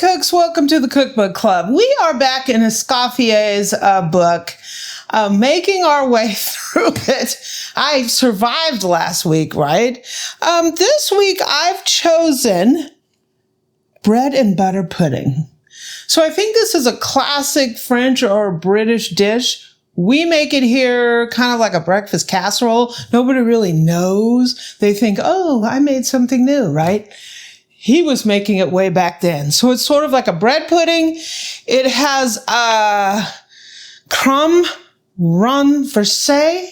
cooks, welcome to the Cookbook Club. We are back in Escoffier's book, making our way through it. I survived last week, right? This week I've chosen bread and butter pudding. So I think this is a classic French or British dish. We make it here kind of like a breakfast casserole. Nobody really knows. They think, oh, I made something new, right? He was making it way back then. So it's sort of like a bread pudding. It has crumb run versé,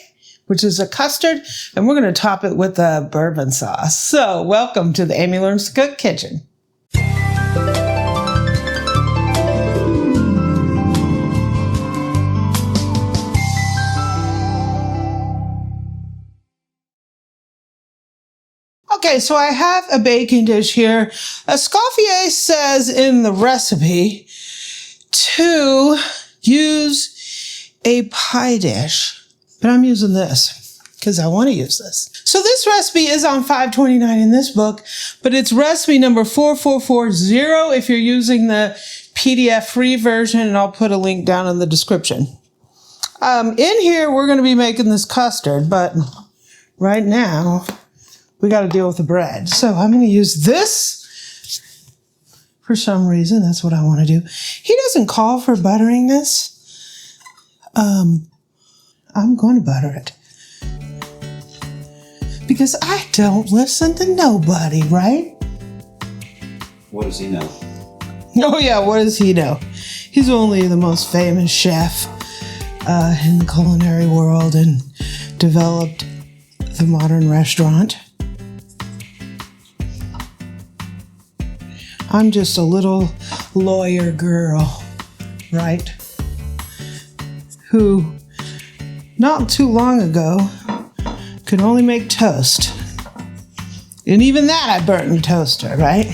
which is a custard, and we're going to top it with a bourbon sauce. So welcome to the Amy Learns to Cook kitchen. Okay, so I have a baking dish here. Escoffier says in the recipe to use a pie dish, but I'm using this because I want to use this. So this recipe is on 529 in this book, but it's recipe number 4440 if you're using the PDF free version, and I'll put a link down in the description. In here, we're going to be making this custard, but right now, we got to deal with the bread. So I'm going to use this for some reason. That's what I want to do. He doesn't call for buttering this. I'm going to butter it. Because I don't listen to nobody, right? What does he know? Oh yeah, what does he know? He's only the most famous chef in the culinary world and developed the modern restaurant. I'm just a little lawyer girl, right? Who, not too long ago, could only make toast. And even that I burnt in the toaster, right?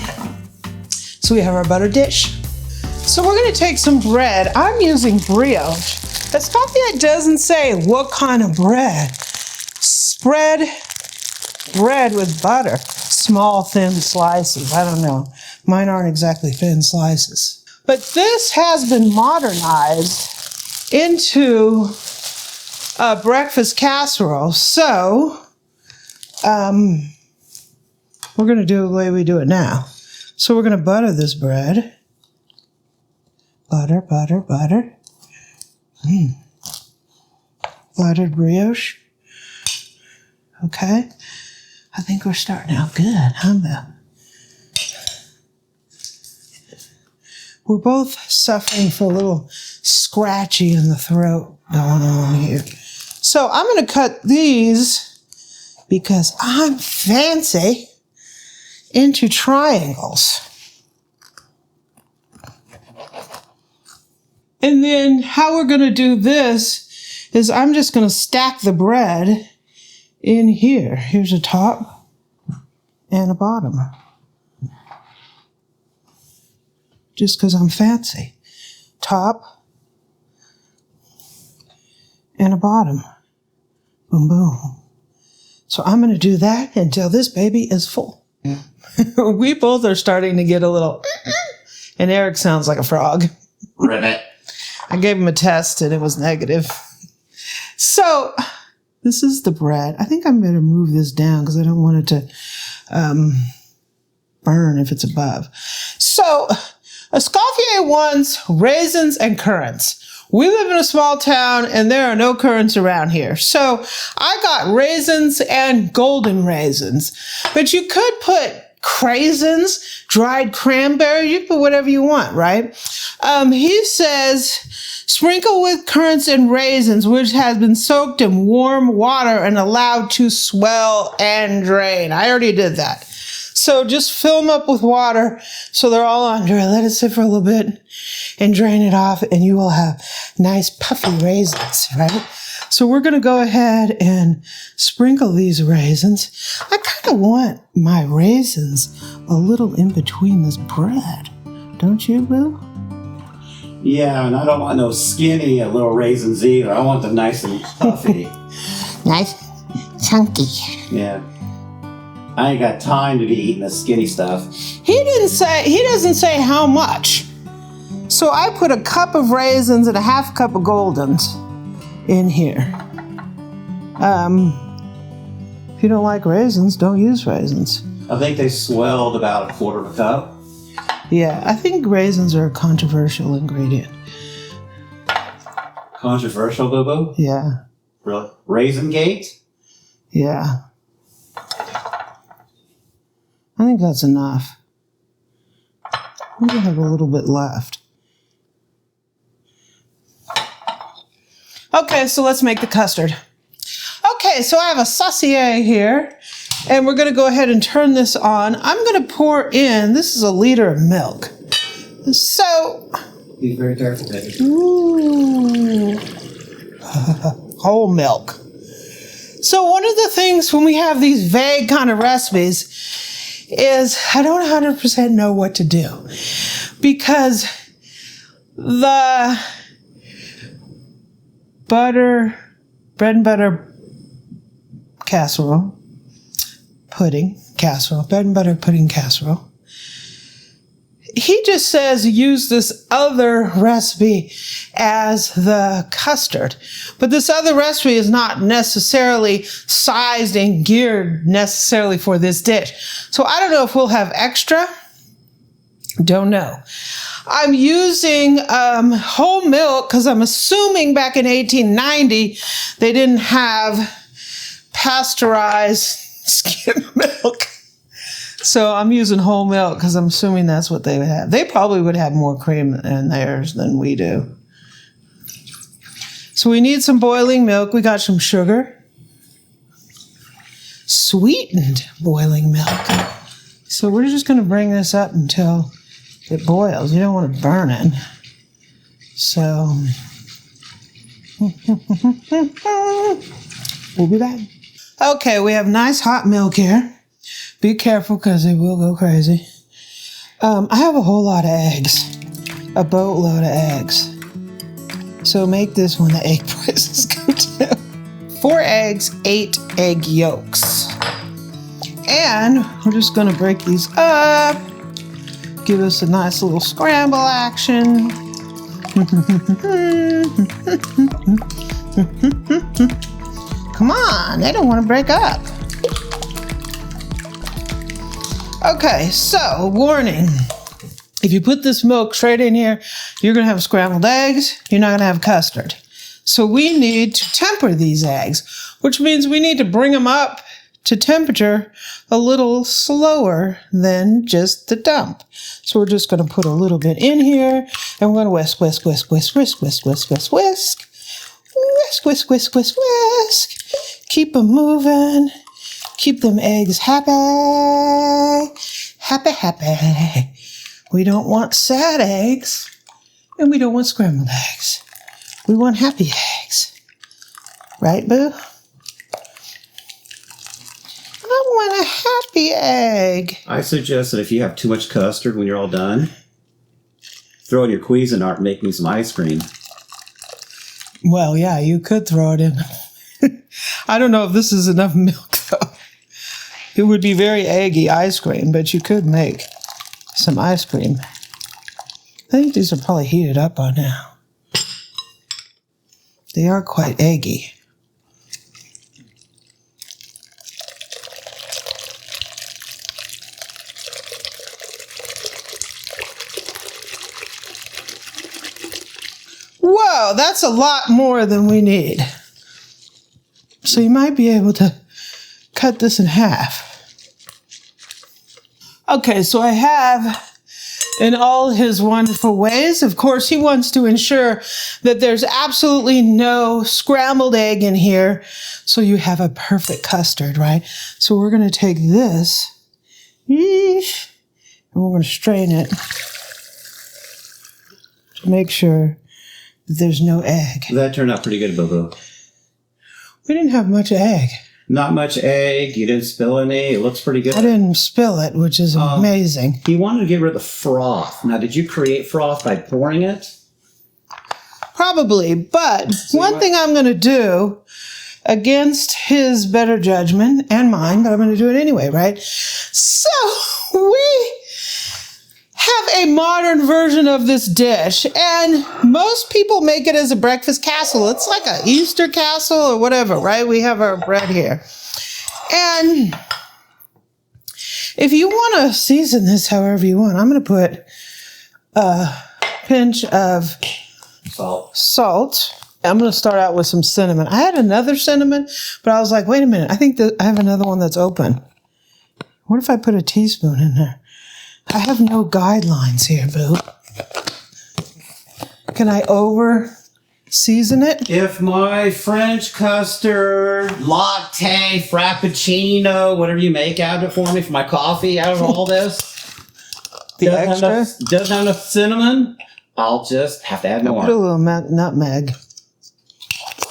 So we have our butter dish. So we're gonna take some bread. I'm using brioche. Escoffier doesn't say what kind of bread. Spread bread with butter. Small, thin slices. I don't know. Mine aren't exactly thin slices. But this has been modernized into a breakfast casserole. So, we're going to do it the way we do it now. So we're going to butter this bread. Butter, butter, butter. Buttered brioche. Okay. I think we're starting out good, huh, Bill? We're both suffering for a little scratchy in the throat going on here. So I'm going to cut these, because I'm fancy, into triangles. And then how we're going to do this is I'm just going to stack the bread in here. Here's a top and a bottom. Just because I'm fancy. Top and a bottom. Boom, boom. So I'm going to do that until this baby is full. Yeah. We both are starting to get a little, and Eric sounds like a frog. Ribbit. I gave him a test and it was negative. So this is the bread. I think I'm going to move this down because I don't want it to burn if it's above. So Escoffier wants raisins and currants. We live in a small town and there are no currants around here. So I got raisins and golden raisins. But you could put craisins, dried cranberry, you put whatever you want, right? He says, sprinkle with currants and raisins, which has been soaked in warm water and allowed to swell and drain. I already did that. So just fill them up with water so they're all under it. Let it sit for a little bit and drain it off, and you will have nice puffy raisins, right? So we're going to go ahead and sprinkle these raisins. I kind of want my raisins a little in between this bread. Don't you, Bill? Yeah, and I don't want no skinny little raisins either. I want them nice and puffy. Nice, chunky. Yeah. I ain't got time to be eating this skinny stuff. He doesn't say how much. So I put a cup of raisins and a half cup of Goldens in here. If you don't like raisins, don't use raisins. I think they swelled about 1/4 cup. Yeah, I think raisins are a controversial ingredient. Controversial, Boo-Boo? Yeah. Really? Raisin Gate? Yeah. I think that's enough. We have a little bit left. Okay, so let's make the custard. Okay, so I have a saucier here, and we're going to go ahead and turn this on. I'm going to pour in, this is 1 liter of milk. So, Be very careful, baby. ooh, whole milk. So one of the things when we have these vague kind of recipes is I don't 100% know what to do, because the bread and butter casserole, bread and butter pudding casserole, he just says use this other recipe as the custard. But this other recipe is not necessarily sized and geared necessarily for this dish. So I don't know if we'll have extra. Don't know. I'm using whole milk because I'm assuming back in 1890 they didn't have pasteurized skim milk. So I'm using whole milk because I'm assuming that's what they would have. They probably would have more cream in theirs than we do. So we need some boiling milk. We got some sugar. Sweetened boiling milk. So we're just going to bring this up until it boils. You don't want to burn it. So we'll be back. Okay, we have nice hot milk here. Be careful because it will go crazy. I have a whole lot of eggs. A boatload of eggs. So make this when the egg prices go down. 4 eggs, 8 egg yolks. And we're just going to break these up. Give us a nice little scramble action. Come on, they don't want to break up. Okay, so warning. If you put this milk straight in here, you're going to have scrambled eggs. You're not going to have custard. So we need to temper these eggs, which means we need to bring them up to temperature a little slower than just the dump. So we're just going to put a little bit in here, and we're going to whisk, whisk, whisk, whisk, whisk, whisk, whisk, whisk, whisk. Whisk, whisk, whisk, whisk, whisk. Keep them moving. Keep them eggs happy. Happy, happy. We don't want sad eggs, and we don't want scrambled eggs. We want happy eggs. Right, Boo? I want a happy egg. I suggest that if you have too much custard when you're all done, throw in your Cuisinart and make me some ice cream. Well, yeah, you could throw it in. I don't know if this is enough milk, though. It would be very eggy ice cream, but you could make some ice cream. I think these are probably heated up by now. They are quite eggy. Whoa, that's a lot more than we need. So you might be able to cut this in half. Okay, so I have, in all his wonderful ways, of course, he wants to ensure that there's absolutely no scrambled egg in here, so you have a perfect custard, right? So we're going to take this, and we're going to strain it to make sure that there's no egg. That turned out pretty good, Boo-Boo. We didn't have much egg. Not much egg. You didn't spill any. It looks pretty good. I didn't spill it, which is amazing. He wanted to get rid of the froth. Now, did you create froth by pouring it? Probably, but one thing I'm going to do, against his better judgment and mine, but I'm going to do it anyway, right? So we have a modern version of this dish, and most people make it as a breakfast casserole. It's like an Easter casserole or whatever, right? We have our bread here. And if you want to season this however you want, I'm going to put a pinch of salt. I'm going to start out with some cinnamon. I had another cinnamon, but I was like, wait a minute. I think that I have another one that's open. What if I put a teaspoon in there? I have no guidelines here, boo. Can I over season it? If my French custard, latte, frappuccino, whatever you make out of it for me, for my coffee, out of all this, doesn't have enough cinnamon, I'll just have to add more. Put a little nutmeg.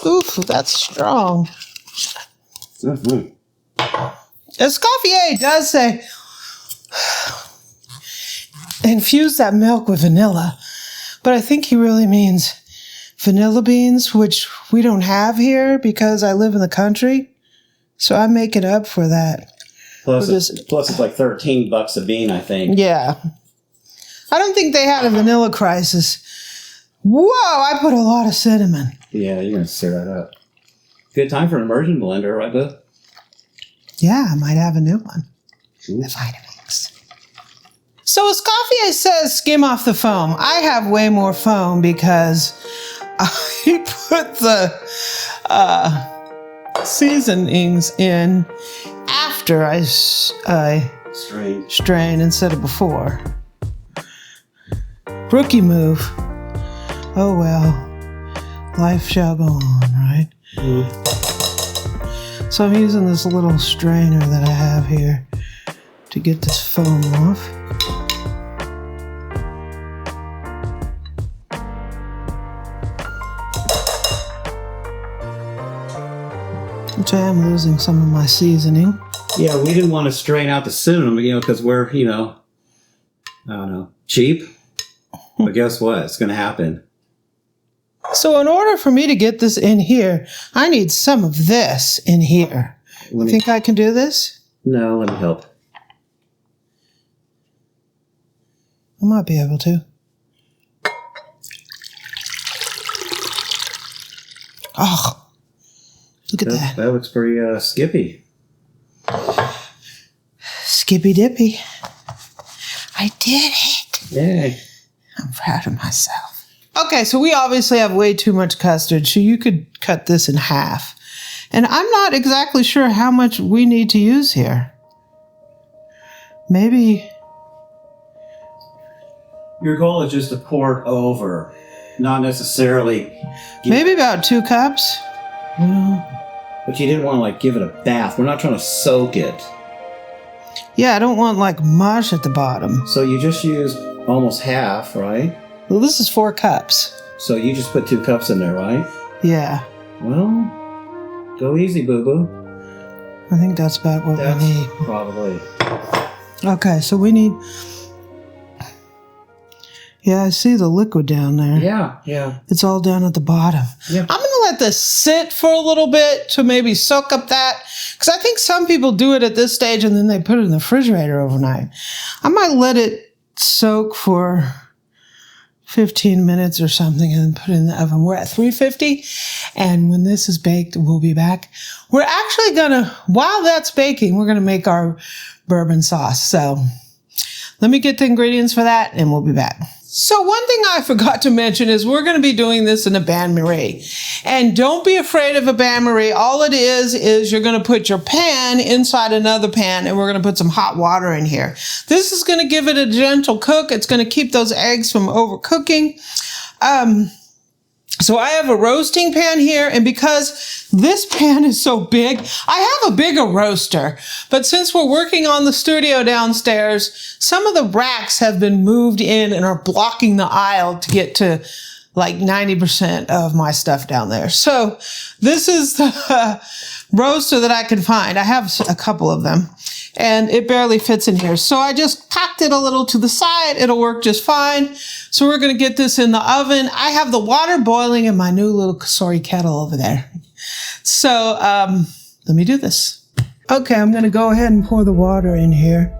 Oof, that's strong. Mm-hmm. Escoffier does say, infuse that milk with vanilla. But I think he really means vanilla beans, which we don't have here because I live in the country. So I make it up for that. Plus it's like $13 a bean, I think. Yeah. I don't think they had a vanilla crisis. Whoa, I put a lot of cinnamon. Yeah, you're going to stir that up. Good time for an immersion blender, right, Boo? Yeah, I might have a new one. Ooh. The Vitamix. So Escoffier says skim off the foam. I have way more foam because I put the seasonings in after I strain instead of before. Rookie move. Oh well, life shall go on, right? Mm. So I'm using this little strainer that I have here to get this foam off. Which I am losing some of my seasoning. Yeah, we didn't want to strain out the cinnamon, because we're, I don't know, cheap. But guess what? It's going to happen. So in order for me to get this in here, I need some of this in here. You think I can do this? No, let me help. I might be able to. Oh, look at that. That looks pretty skippy. Skippy dippy. I did it. Yay. I'm proud of myself. Okay, so we obviously have way too much custard, so you could cut this in half. And I'm not exactly sure how much we need to use here. Maybe... Your goal is just to pour it over, not necessarily... Maybe about 2 cups. But you didn't want to, give it a bath. We're not trying to soak it. Yeah, I don't want, mush at the bottom. So you just used almost half, right? Well, this is 4 cups. So you just put 2 cups in there, right? Yeah. Well, go easy, boo-boo. I think that's about what we need. Probably. Okay, so we need... Yeah, I see the liquid down there. Yeah. It's all down at the bottom. Yeah. I'm going to let this sit for a little bit to maybe soak up that. Because I think some people do it at this stage and then they put it in the refrigerator overnight. I might let it soak for 15 minutes or something and then put it in the oven. We're at 350. And when this is baked, we'll be back. We're actually going to, while that's baking, we're going to make our bourbon sauce. So let me get the ingredients for that and we'll be back. So one thing I forgot to mention is we're going to be doing this in a Bain Marie. And don't be afraid of a Bain Marie. All it is you're going to put your pan inside another pan and we're going to put some hot water in here. This is going to give it a gentle cook. It's going to keep those eggs from overcooking. So I have a roasting pan here, and because this pan is so big, I have a bigger roaster. But since we're working on the studio downstairs, some of the racks have been moved in and are blocking the aisle to get to 90% of my stuff down there. So this is the roaster that I can find. I have a couple of them. And it barely fits in here. So I just packed it a little to the side. It'll work just fine. So we're going to get this in the oven. I have the water boiling in my new little kettle over there. So let me do this. Okay, I'm going to go ahead and pour the water in here.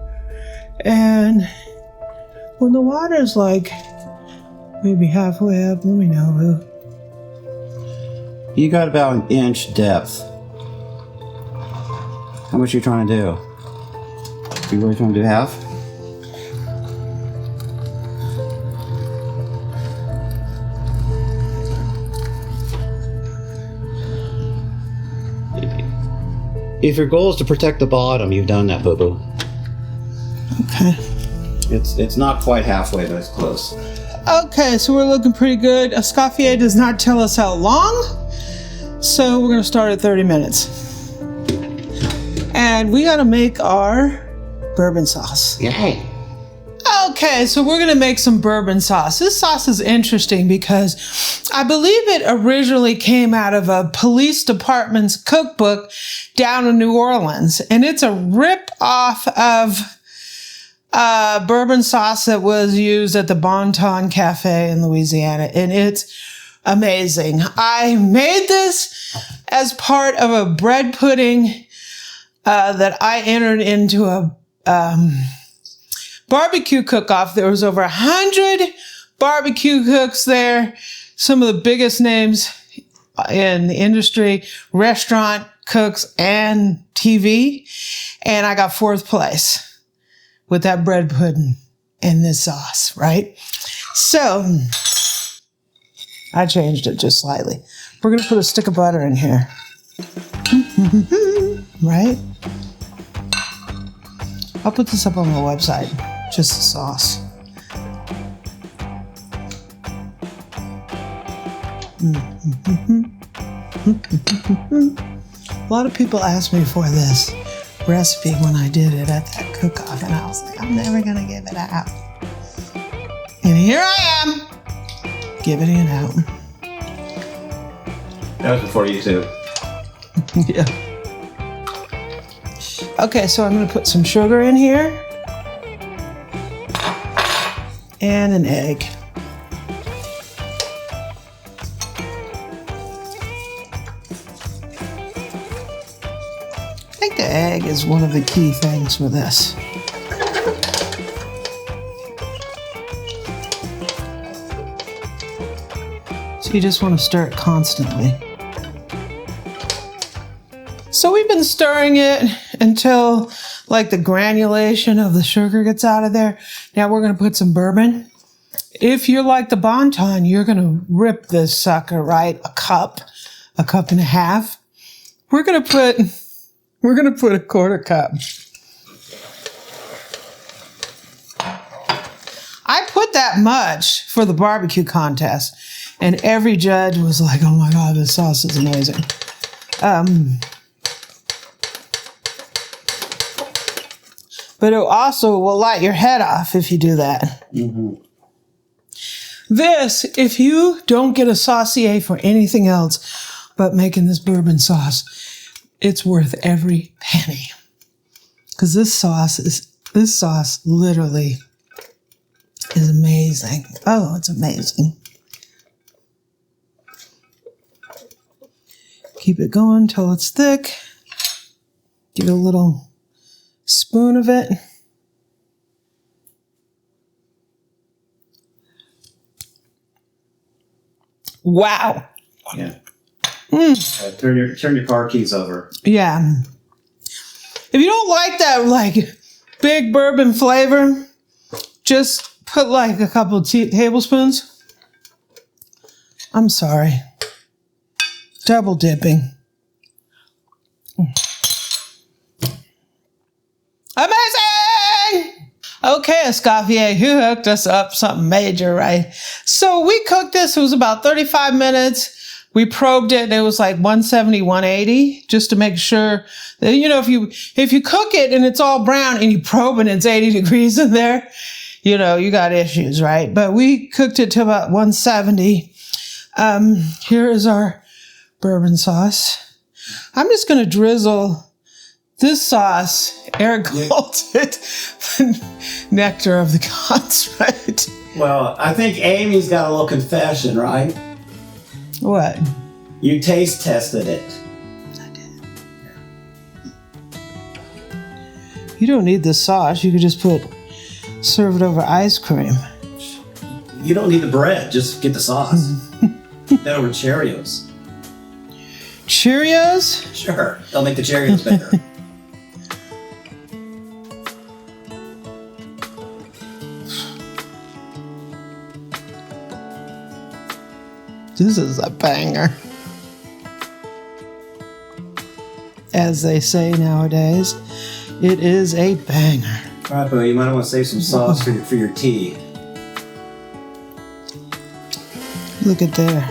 And when the water is like maybe halfway up, let me know. You got about an inch depth. How much are you trying to do? You really trying to do half? If your goal is to protect the bottom, you've done that, boo-boo. Okay. It's not quite halfway, but it's close. Okay, so we're looking pretty good. Escoffier does not tell us how long, so we're going to start at 30 minutes. And we got to make our bourbon sauce. Yay! Okay, so we're going to make some bourbon sauce. This sauce is interesting because I believe it originally came out of a police department's cookbook down in New Orleans. And it's a rip-off of bourbon sauce that was used at the Bon Ton Cafe in Louisiana. And it's amazing. I made this as part of a bread pudding that I entered into a barbecue cook-off. There was over 100 barbecue cooks there. Some of the biggest names in the industry, restaurant cooks and TV. And I got 4th place with that bread pudding and this sauce, right? So I changed it just slightly. We're going to put a stick of butter in here. Right? I'll put this up on my website. Just the sauce. A lot of people asked me for this recipe when I did it at that cook-off, and I was like, I'm never gonna give it out. And here I am, giving it out. That was before YouTube. Yeah. Okay, so I'm gonna put some sugar in here. And an egg. I think the egg is one of the key things for this. So you just want to stir it constantly. So we've been stirring it until like the granulation of the sugar gets out of there. Now we're going to put some bourbon. If you're like the Bon Ton, you're going to rip this sucker, right? A cup and a half. We're going to put a 1/4 cup. I put that much for the barbecue contest, and every judge was like, "Oh my God, this sauce is amazing." But it also will light your head off if you do that. Mm-hmm. This, if you don't get a saucier for anything else but making this bourbon sauce, it's worth every penny. Because this sauce literally is amazing. Oh, it's amazing. Keep it going till it's thick. Give it a little spoon of it. Wow. Yeah. Turn your car keys over. Yeah. If you don't like that like big bourbon flavor, just put like a couple of tablespoons. I'm sorry. Double dipping. Amazing! Okay, Escoffier, you hooked us up something major, right? So we cooked this. It was about 35 minutes. We probed it, and it was like 170, 180, just to make sure that, you know, if you cook it and it's all brown and you probe and it's 80 degrees in there, you know, you got issues, right? But we cooked it to about 170. Here is our bourbon sauce. I'm just going to drizzle this sauce, air quotes it, nectar of the gods, right? Well, I think Amy's got a little confession, right? What? You taste tested it. You don't need the sauce. You could just serve it over ice cream. You don't need the bread. Just get the sauce. That over Cheerios. Cheerios? Sure. They'll make the Cheerios better. This is a banger. As they say nowadays, it is a banger. All right, Bo, you might want to save some sauce for your tea. Look at there.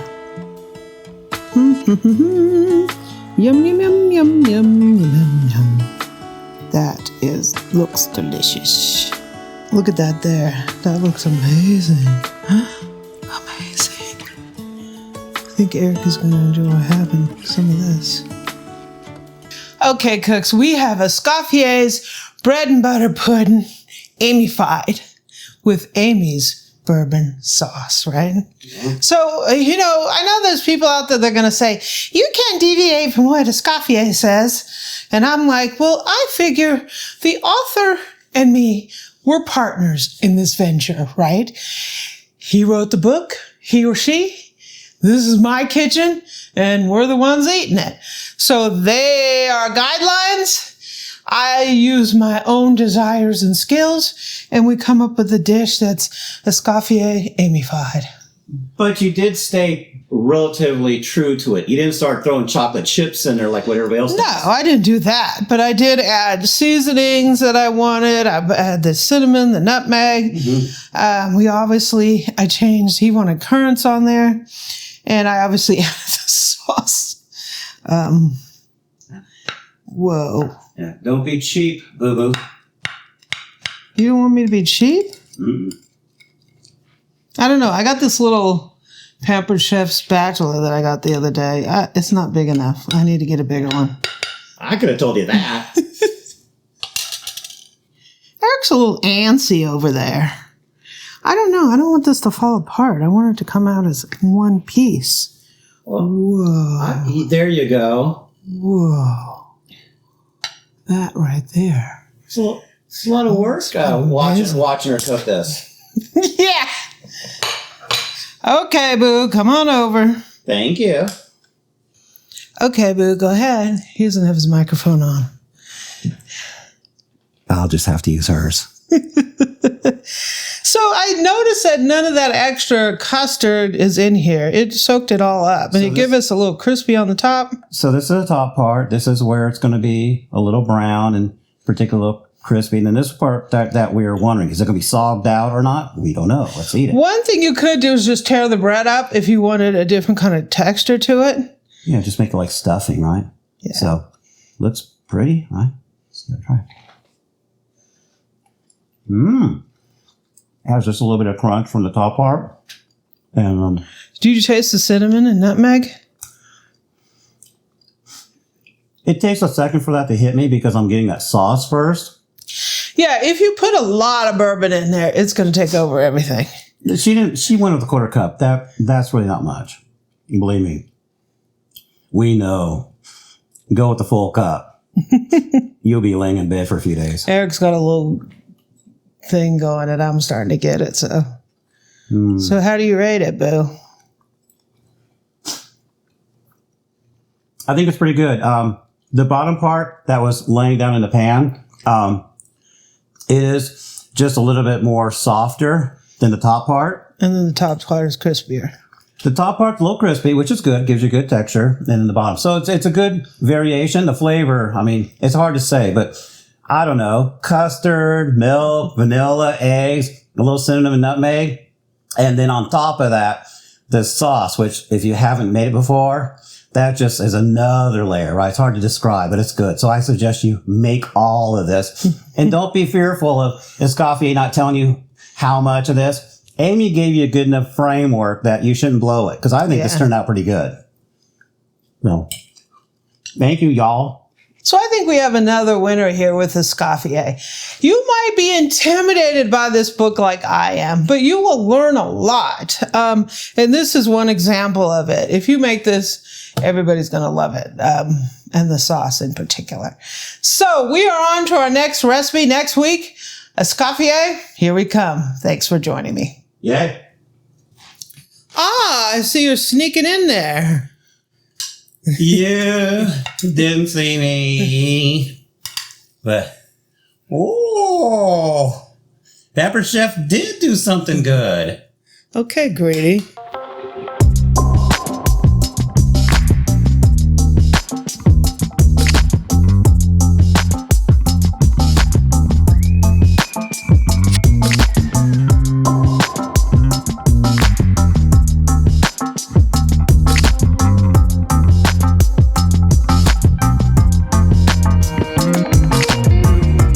Yum, yum, yum, yum, yum, yum, yum. That looks delicious. Look at that there. That looks amazing. Amazing. I think Eric is going to enjoy having some of this. Okay, cooks, we have Escoffier's bread and butter pudding, Amy-fied, with Amy's bourbon sauce, right? Mm-hmm. So, I know there's people out there that are going to say, you can't deviate from what Escoffier says. And I'm like, well, I figure the author and me, we're partners in this venture, right? He wrote the book, he or she. This is my kitchen, and we're the ones eating it. So they are guidelines. I use my own desires and skills, and we come up with a dish that's Escoffier Amy-fied. But you did stay relatively true to it. You didn't start throwing chocolate chips in there like what everybody else did. No, I didn't do that. But I did add seasonings that I wanted. I added the cinnamon, the nutmeg. Mm-hmm. I changed, he wanted currants on there. And I obviously added the sauce. Whoa. Yeah, don't be cheap, boo-boo. You don't want me to be cheap? Mm-mm. I don't know. I got this little Pampered Chef spatula that I got the other day. It's not big enough. I need to get a bigger one. I could have told you that. Eric's a little antsy over there. I don't know. I don't want this to fall apart. I want it to come out as one piece. Well, whoa. There you go. Whoa. That right there. It's a lot of work watching her cook this. Yeah. Okay, Boo. Come on over. Thank you. Okay, Boo. Go ahead. He doesn't have his microphone on. I'll just have to use hers. So I noticed that none of that extra custard is in here. It soaked it all up. And it give us a little crispy on the top. So this is the top part. This is where it's going to be a little brown and particularly crispy. And then this part that we are wondering, is it going to be sogged out or not? We don't know. Let's eat it. One thing you could do is just tear the bread up if you wanted a different kind of texture to it. Yeah, just make it like stuffing, right? Yeah. So looks pretty, right? Let's give it a try. Has just a little bit of crunch from the top part. And do you taste the cinnamon and nutmeg? It takes a second for that to hit me because I'm getting that sauce first. Yeah, if you put a lot of bourbon in there, it's going to take over everything. She went with a quarter cup. That's really not much. Believe me. We know. Go with the full cup. You'll be laying in bed for a few days. Eric's got a little thing going and I'm starting to get it. So how do you rate it, Boo? I think it's pretty good. The bottom part that was laying down in the pan is just a little bit more softer than the top part. And then the top part is crispier. The top part's a little crispy, which is good. Gives you good texture. And then the bottom. So it's a good variation. The flavor, I mean, it's hard to say, but I don't know. Custard, milk, vanilla, eggs, a little cinnamon and nutmeg. And then on top of that, the sauce, which if you haven't made it before, that just is another layer, right? It's hard to describe, but it's good. So I suggest you make all of this. And don't be fearful of Escoffier not telling you how much of this. Amy gave you a good enough framework that you shouldn't blow it, because I think this turned out pretty good. So, thank you, y'all. So I think we have another winner here with Escoffier. You might be intimidated by this book like I am, but you will learn a lot. And this is one example of it. If you make this, everybody's going to love it, and the sauce in particular. So we are on to our next recipe next week. Escoffier, here we come. Thanks for joining me. Yeah. Ah, I see you're sneaking in there. You didn't see me. But, oh, Pepper Chef did do something good. Okay, Greedy.